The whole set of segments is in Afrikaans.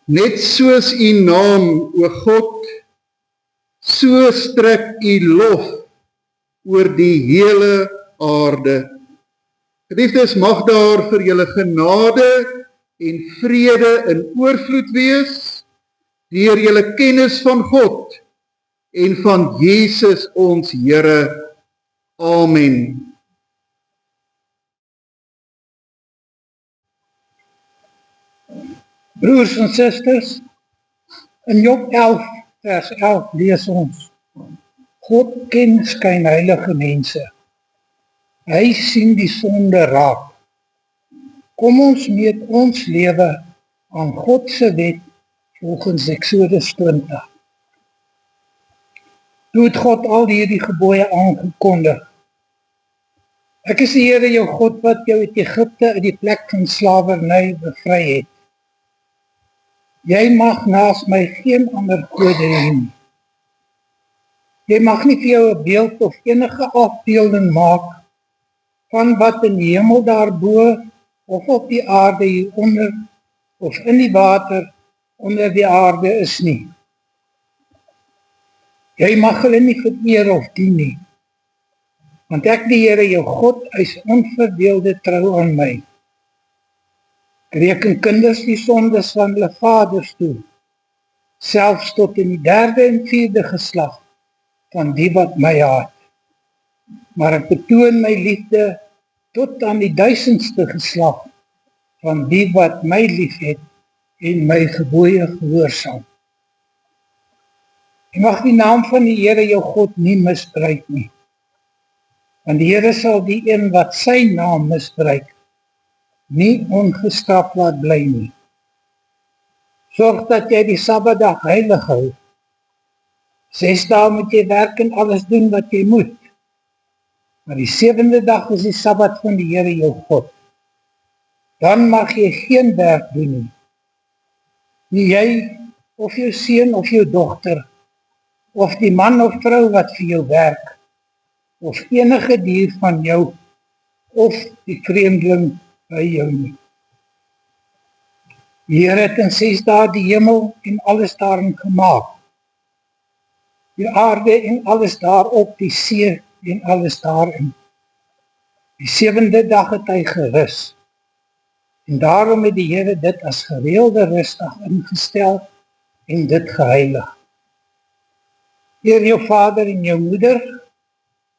Net soos u naam, o God, so strek u lof oor die hele aarde. Geliefdes, mag daar vir julle genade en vrede in oorvloed wees, deur julle kennis van God en van Jesus ons Here. Amen. Broers en susters, in Job 11 vers 11 lees ons: God ken skynheilige mense. Hy sien die sonde raak. Kom ons meet ons lewe aan God se wet volgens Eksodus 20. Toe het God al hierdie gebooie aangekondig. Ek is die Here jou God wat jou uit Egipte uit die plek van slawerny bevry het. Jy mag naas my geen ander gode hê nie. Jy mag nie vir jou 'n beeld of enige afbeelding maak van wat in die hemel daarbo of op die aarde hieronder of in die water onder die aarde is nie. Jy mag hulle nie vereer of dien nie, want ek die Here jou God eis onverdeelde trou aan my. Ek reken kinders die sondes van hulle vaders toe, selfs tot in die 3de en 4de geslag van die wat my haat. Maar ek betoon my liefde tot aan die 1000ste geslag van die wat my liefhet en my gebooie gehoorsaam. Jy mag die naam van die Here jou God nie misbruik nie, want die Here sal die een wat sy naam misbruik nie ongestraf laat bly nie. Sorg dat jy die Sabbatdag heilig hou. 6 dae moet jy werk en alles doen wat jy moet. Maar die 7de dag is die Sabbat van die Here jou God. Dan mag jy geen werk doen nie. Nie jy of jou seun of jou dogter, of die man of vrou wat vir jou werk, of enige dier van jou, of die vreemdeling by jou nie. Die Here het in 6 dae die hemel en alles daarin gemaak, die aarde en alles daarop, die see en alles daarin. Die 7de dag het hy gerus, en daarom het die Here dit as gereelde rusdag ingestel en dit geheilig. Eer jou vader en jou moeder,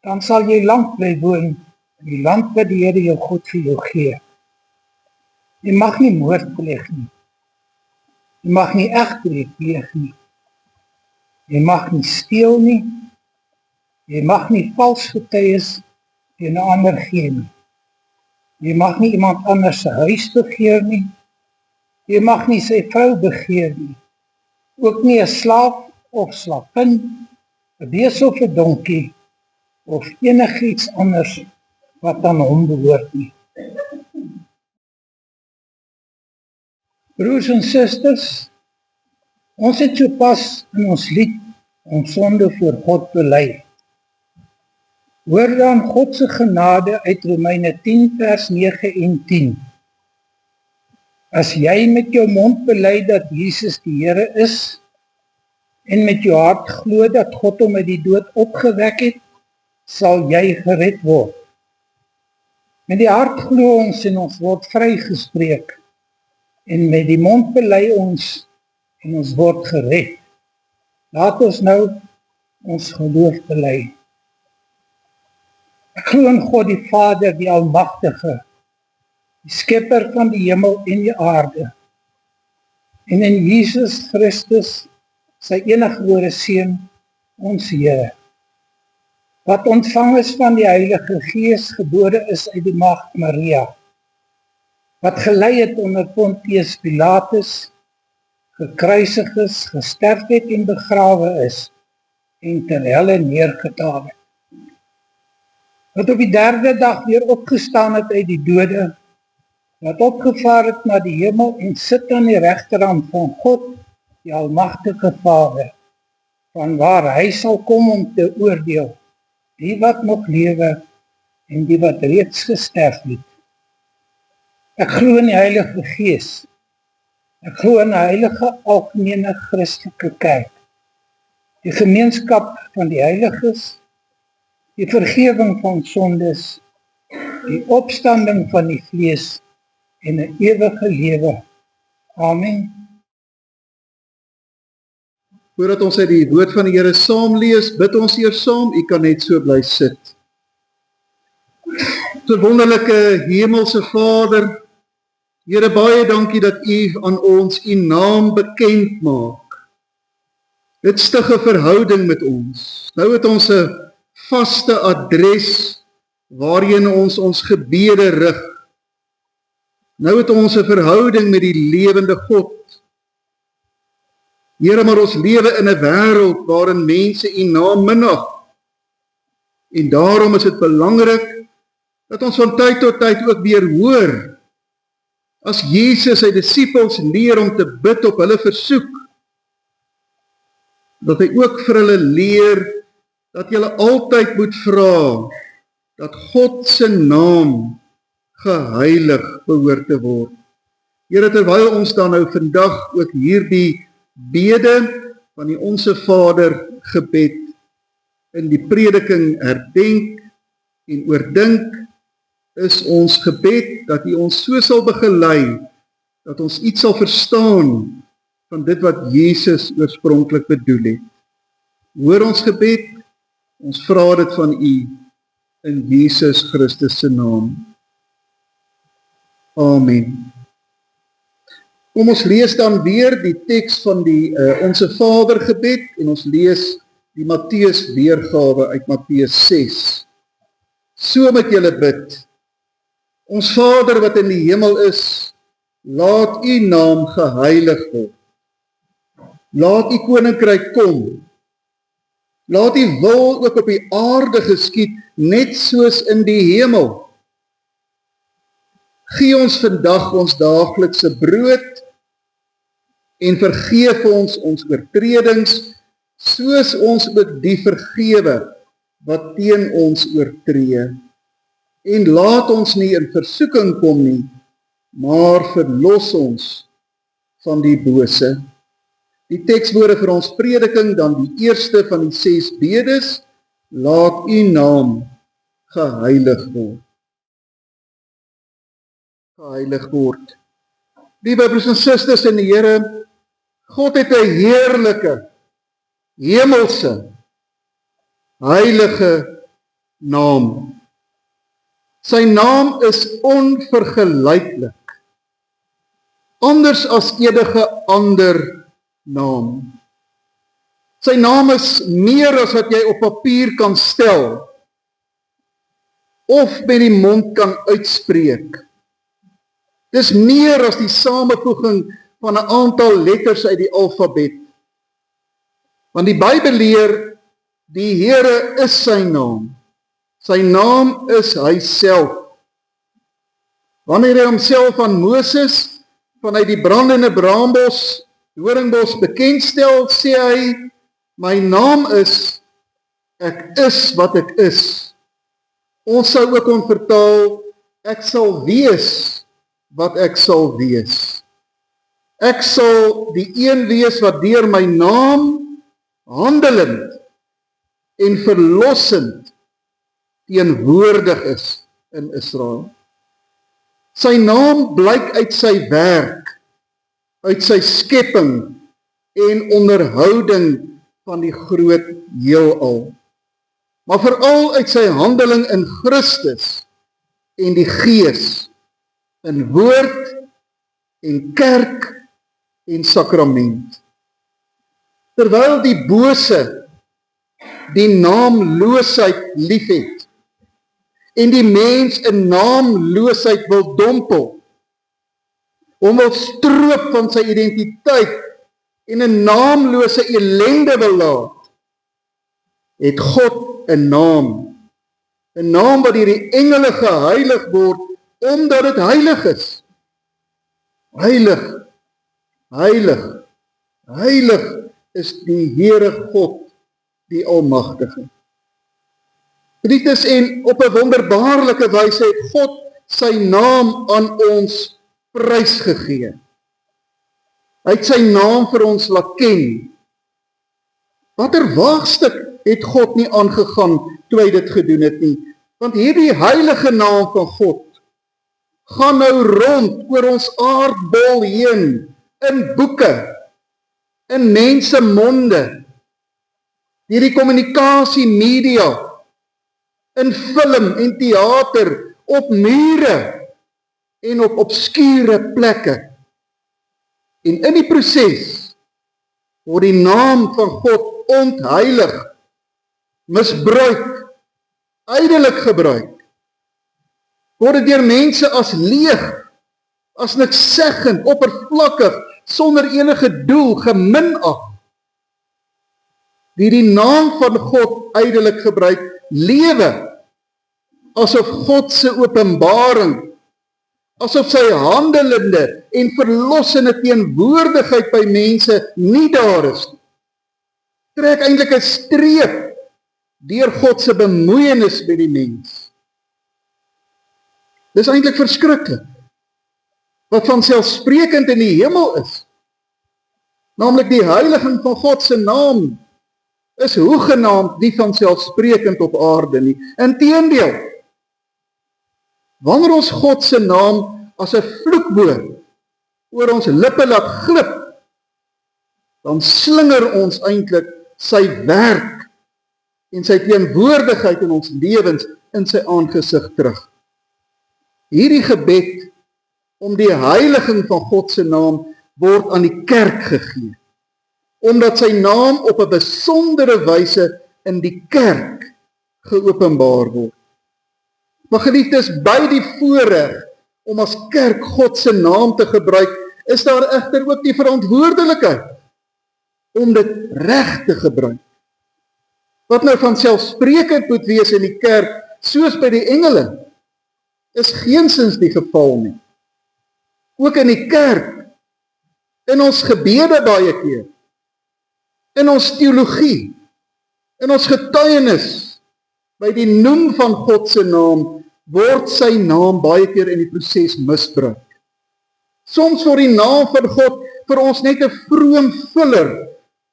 dan sal jy lank bly woon in die land wat die Here jou God vir jou gee. Jy mag nie moord pleeg nie. Jy mag nie egbreek pleeg nie. Jy mag nie steel nie. Jy mag nie vals getuies teen 'n ander gee nie. Jy mag nie iemand anders se huis begeer nie. Jy mag nie sy vrou begeer nie. Ook nie 'n slaaf of slavin, 'n bees of 'n donkie, of enigiets anders wat aan hom behoort nie. Broers en susters, ons het sopas in ons lied ons sonde voor God bely. Hoor dan God se genade uit Romeine 10 vers 9 en 10. As jy met jou mond bely dat Jesus die Here is, en met jou hart glo dat God hom uit die dood opgewek het, sal jy gered word. Met die hart glo ons en ons word vrygespreek, en met die mond bely ons en ons word gered. Laat ons nou ons geloof bely. Ek glo in God die Vader, die Almagtige, die skepper van die hemel en die aarde, en in Jesus Christus, sy eniggebore Seun, ons Here, wat ontvang is van die Heilige Gees, gebore is uit die maagd Maria, wat gelei het onder Pontius Pilatus, gekruisig is, gesterf het en begrawe is, en ter helle neergedaal het. Wat op die 3de dag weer opgestaan het uit die dode, wat opgevaar het na die hemel en sit aan die regterhand van God, die Almagtige Vader, vanwaar hy sal kom om te oordeel, die wat nog lewe en die wat reeds gesterf het. Ek glo in die Heilige Gees, Ek glo in 'n heilige algemene Christelike kerk, die gemeenskap van die heiliges, die vergifnis van sondes, die opstanding van die vlees en 'n ewige lewe. Amen. Voordat ons uit die woord van die Here saam lees, bid ons eers saam. U kan net so bly sit. Wonderlike hemelse Vader, Here, baie dankie dat U aan ons U naam bekend maak. Dit stig 'n verhouding met ons. Nou het ons 'n vaste adres waarheen ons gebede rig. Nou het ons 'n verhouding met die lewende God. Here, maar ons lewe in 'n wêreld waarin mense U naam minag. En daarom is dit belangrik dat ons van tyd tot tyd ook weer hoor, as Jesus sy disippels leer om te bid op hulle versoek, dat hy ook vir hulle leer dat julle altyd moet vra dat God se naam geheilig behoort te word. Here, terwyl ons dan nou vandag ook hierdie bede van die Onse Vader gebed in die prediking herdenk en oordink, is ons gebed dat U ons so sal begelei, dat ons iets sal verstaan van dit wat Jesus oorspronklik bedoel het. Hoor ons gebed, ons vra dit van U in Jesus Christus se naam. Amen. Kom ons lees dan weer die teks van die Onse Vader gebed en ons lees die Matteus weergawe uit Matteus 6. So moet julle bid: Ons Vader wat in die hemel is, laat U naam geheilig word. Laat U koninkryk kom. Laat U wil ook op die aarde geskied, net soos in die hemel. Gee ons vandag ons daaglikse brood en vergeef ons oortredings, soos ons ook die vergewe wat teen ons oortree. En laat ons nie in versoeking kom nie, maar verlos ons van die bose. Die tekswoorde vir ons prediking, dan die eerste van die 6 bedes: Laat U naam geheilig word. Geheilig word. Liewe broers en susters in die Here, God het 'n heerlike, hemelse, heilige naam. Sy naam is onvergelyklik, anders as enige ander naam. Sy naam is meer as wat jy op papier kan stel, of met die mond kan uitspreek. Dis meer as die samevoeging van 'n aantal letters uit die alfabet. Want die Bybel leer, die Here is sy naam. Sy naam is hy self. Wanneer hy homself aan Moses vanuit die brandende braambos, doringbos bekendstel, sê hy: My naam is, ek is wat ek is. Ons sou ook kon vertaal: ek sal wees wat ek sal wees. Ek sal die een wees wat deur my naam handelend en verlossend teenwoordig is in Israel. Sy naam blyk uit sy werk, uit sy skepping en onderhouding van die groot heelal, maar veral uit sy handeling in Christus en die Gees, in woord en kerk en sakrament. Terwyl die bose die naamloosheid liefhet en die mens in naamloosheid wil dompel, hom wil stroop van sy identiteit en 'n naamlose ellende wil laat, het God 'n naam wat deur die engele geheilig word, omdat dit heilig is. Heilig, heilig, heilig is die Here God, die Almagtige. Geliefdes, en op 'n wonderbaarlike wyse het God sy naam aan ons prysgegee. Hy het sy naam vir ons laat ken. Watter waagstuk het God nie aangegaan toe hy dit gedoen het nie? Want hierdie heilige naam van God gaan nou rond oor ons aardbol heen, in boeke, in mense monde, deur die kommunikasiemedia, in film en teater, op mure en op obskure plekke. En in die proses word die naam van God ontheilig, misbruik, ydelik gebruik. Word dit deur mense as leeg, as nikszeggend, oppervlakkig, sonder enige doel geminag. Die naam van God ydelik gebruik, lewe asof God se openbaring, asof sy handelende en verlossende teenwoordigheid by mense nie daar is. Trek eintlik 'n streep deur God se bemoeienis by die mens. Dis eintlik verskriklik. Wat vanselfsprekend in die hemel is, naamlik die heiliging van God se naam, is hoegenaamd nie vanselfsprekend op aarde nie. Inteendeel, wanneer ons God se naam as 'n vloekwoord oor ons lippe laat glip, dan slinger ons eintlik sy werk en sy teenwoordigheid in ons lewens in sy aangesig terug. Hierdie gebed om die heiliging van God se naam word aan die kerk gegee, omdat sy naam op 'n besondere wyse in die kerk geopenbaar word. Maar geliefdes, by die voorreg om as kerk God se naam te gebruik, is daar egter ook die verantwoordelikheid om dit reg te gebruik. Wat nou vanselfsprekend moet wees in die kerk, soos by die engele, is geensins die geval nie. Ook in die kerk, in ons gebede baie keer, in ons teologie, in ons getuienis, by die noem van God se naam, word sy naam baie keer in die proses misbruik. Soms word die naam van God vir ons net 'n vroom vuller,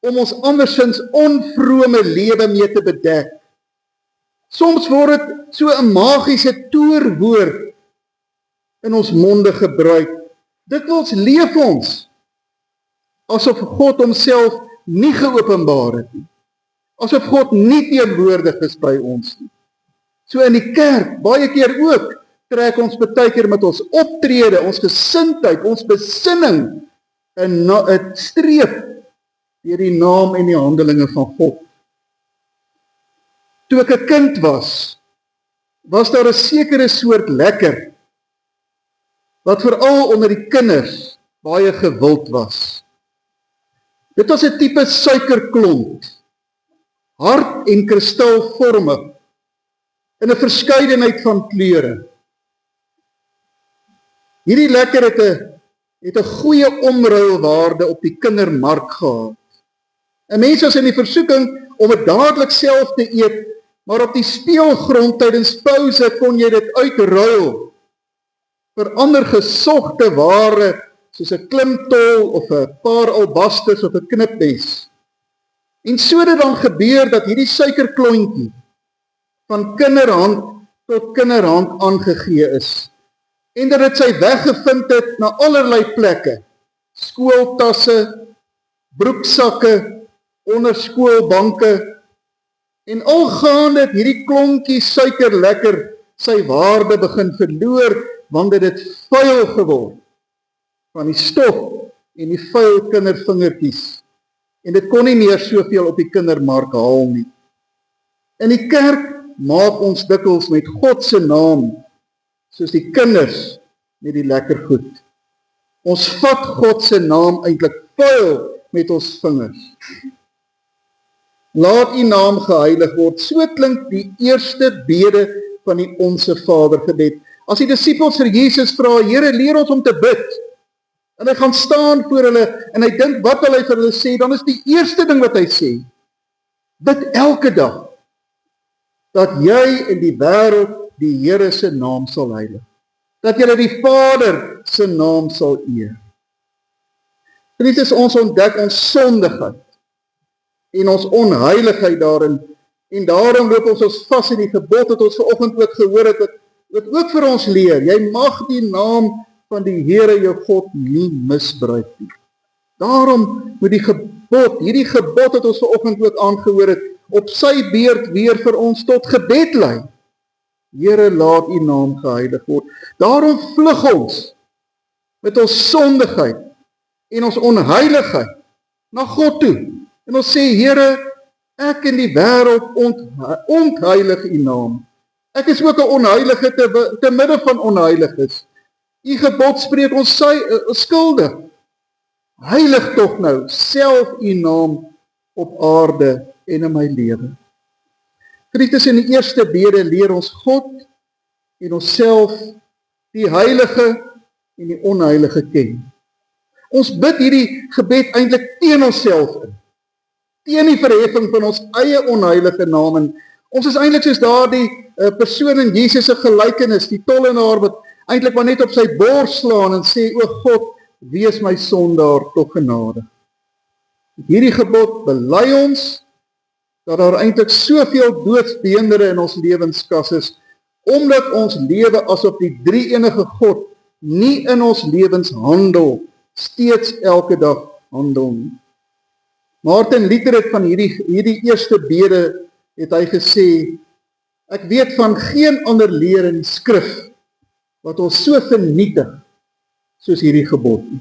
om ons andersins onvrome lewe mee te bedek. Soms word dit so 'n magiese toorwoord in ons monde gebruik. Dikwels leef ons asof God homself nie geopenbaar het nie, asof God nie teenwoordig is by ons nie. So in die kerk, baie keer ook, trek ons baie keer met ons optrede, ons gesindheid, ons besinning, 'n streep deur die naam en die handelinge van God. Toe ek 'n kind was daar 'n sekere soort lekker, wat veral onder die kinders baie gewild was. Dit was 'n tipe suikerklont, hard en kristalvormig, in 'n verskeidenheid van kleure. Hierdie lekker het 'n goeie omruilwaarde op die kindermark gehad. 'n Mens was in die versoeking om dit dadelik self te eet, maar op die speelgrond tydens pouse kon jy dit uitruil vir ander gesogte ware, soos 'n klimtol of 'n paar albasters of 'n knipmes. En so het dit dan gebeur dat hierdie suikerklontjie van kinderhand tot kinderhand aangegee is, en dat dit sy weggevind het na allerlei plekke, skooltasse, broeksakke, onder skoolbanke, en algaande het hierdie klonkie suiker lekker sy waarde begin verloor, want dit het vuil geword van die stof en die vuil kindervingertjies, en dit kon nie meer soveel op die kindermark haal nie. In die kerk maak ons dikwels met God se naam, soos die kinders met die lekker goed. Ons vat God se naam eintlik vuil met ons vingers. Laat u naam geheilig word, so klink die eerste bede van die Onse Vader gebed. As die disippels vir Jesus vra, Here, leer ons om te bid, en hy gaan staan voor hulle, en hy dink, wat wil hy vir hulle sê, dan is die eerste ding wat hy sê, bid elke dag, dat jy in die wêreld die Here se naam sal heilig, dat jy die Vader se naam sal eer. Christus, ons ontdek ons sondigheid en ons onheiligheid daarin, en daarom loop ons vas in die gebod wat ons vanoggend ook gehoor het, wat ook vir ons leer, jy mag die naam van die Here jou God nie misbruik nie. Daarom moet hierdie gebod wat ons vanoggend ook aangehoor het, op sy beurt weer vir ons tot gebed lei. Here, laat u naam geheilig word. Daarom vlug ons met ons sondigheid en ons onheiligheid na God toe. En ons sê, Here, ek in die wêreld ontheilig u naam. Ek is ook 'n onheilige te midde van onheiliges. U gebod spreek ons skuldig. Heilig tog nou self u naam op aarde en in my lewe. Christus, in die eerste bede leer ons God en onsself, die heilige en die onheilige ken. Ons bid hierdie gebed eintlik teen onsself in, teen die verheffing van ons eie onheilige naam. En ons is eintlik soos daardie persoon in Jesus se gelykenis, die tollenaar wat eintlik maar net op sy bors slaan en sê, o God, wees my sondaar tog genadig. Hierdie gebod bely ons dat daar eintlik soveel doodsbeendere in ons lewenskas is, omdat ons lewe asof die drie-enige God nie in ons lewens handel, steeds elke dag handel nie. Martin Luther het van hierdie eerste bede, het hy gesê, ek weet van geen ander leer in die skrif, wat ons so vernietig, soos hierdie gebod nie.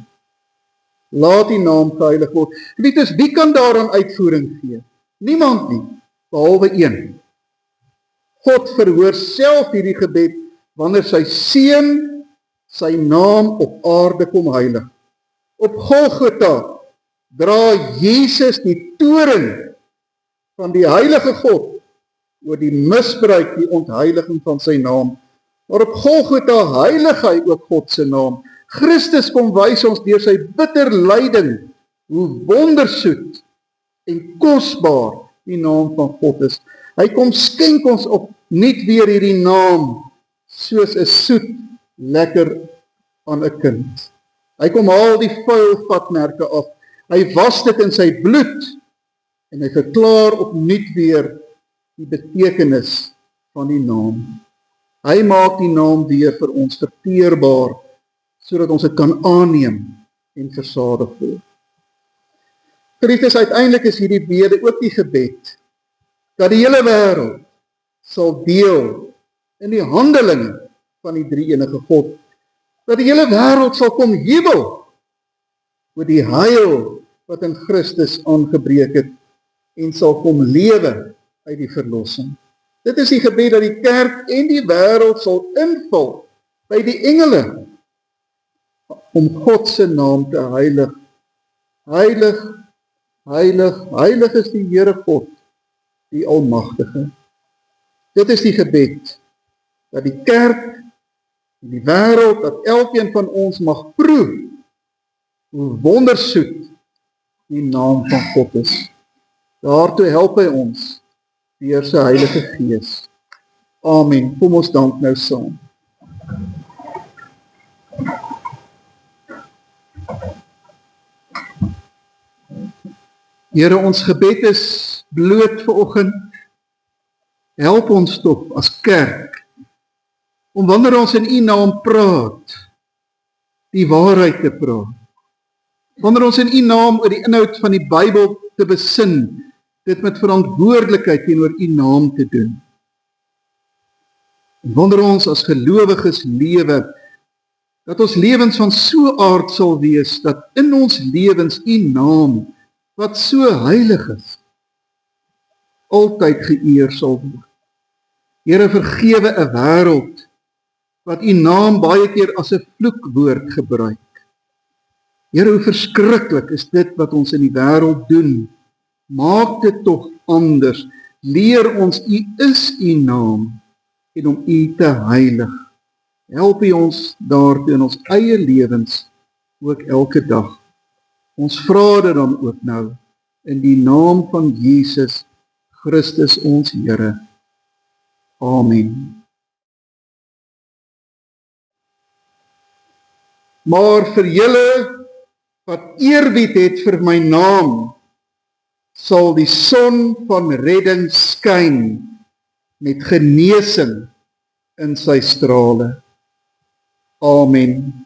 Laat die naam geheilig word. Wie kan daaraan uitvoering gee? Niemand nie, behalwe een. God verhoor self hierdie gebed, wanneer sy seun sy naam op aarde kom heilig. Op Golgotha dra Jesus die toorn van die heilige God oor die misbruik, die ontheiliging van sy naam. Maar op Golgotha heilig hy ook God se naam. Christus kom wys ons deur sy bitter lyding hoe wondersoet en kosbaar die naam van God is. Hy kom skenk ons opnuut weer hierdie naam, soos 'n soet lekker aan 'n kind. Hy kom haal die vuil vatmerke af. Hy was dit in sy bloed en hy verklaar opnuut weer die betekenis van die naam. Hy maak die naam weer vir ons verteerbaar, sodat ons dit kan aanneem en versadig word. Christus, uiteindelik is hierdie bede ook die gebed, dat die hele wêreld sal deel in die handelinge van die drie-enige God, dat die hele wêreld sal kom jubel oor die heil wat in Christus aangebreek het en sal kom lewe uit die verlossing. Dit is die gebed dat die kerk en die wêreld sal invul by die engele om God se naam te heilig. Heilig, heilig, heilig is die Here God, die Almagtige. Dit is die gebed dat die kerk en die wêreld, dat elkeen van ons mag proe hoe wondersoet die naam van God is. Daartoe help hy ons deur sy Heilige Gees. Amen. Kom ons dank nou saam. Here, ons gebed is bloot vanoggend. Help ons tog as kerk om wanneer ons in U naam praat, die waarheid te praat. Wanneer ons in U naam oor die inhoud van die Bybel te besin, dit met verantwoordelikheid teenoor U naam te doen. En wanneer ons as gelowiges lewe, dat ons lewens van so aard sal wees, dat in ons lewens U naam, wat so heilig is, altyd geëer sal word. Here, vergewe 'n wêreld wat U naam baie keer as 'n vloekwoord gebruik. Here, hoe verskriklik is dit wat ons in die wêreld doen. Maak dit tog anders. Leer ons U is U naam en om U te heilig. Help U ons daartoe in ons eie lewens, ook elke dag. Ons vra dit dan ook nou in die naam van Jesus Christus ons Here. Amen. Maar vir julle wat eerbied het vir my naam, sal die son van redding skyn met genesing in sy strale. Amen.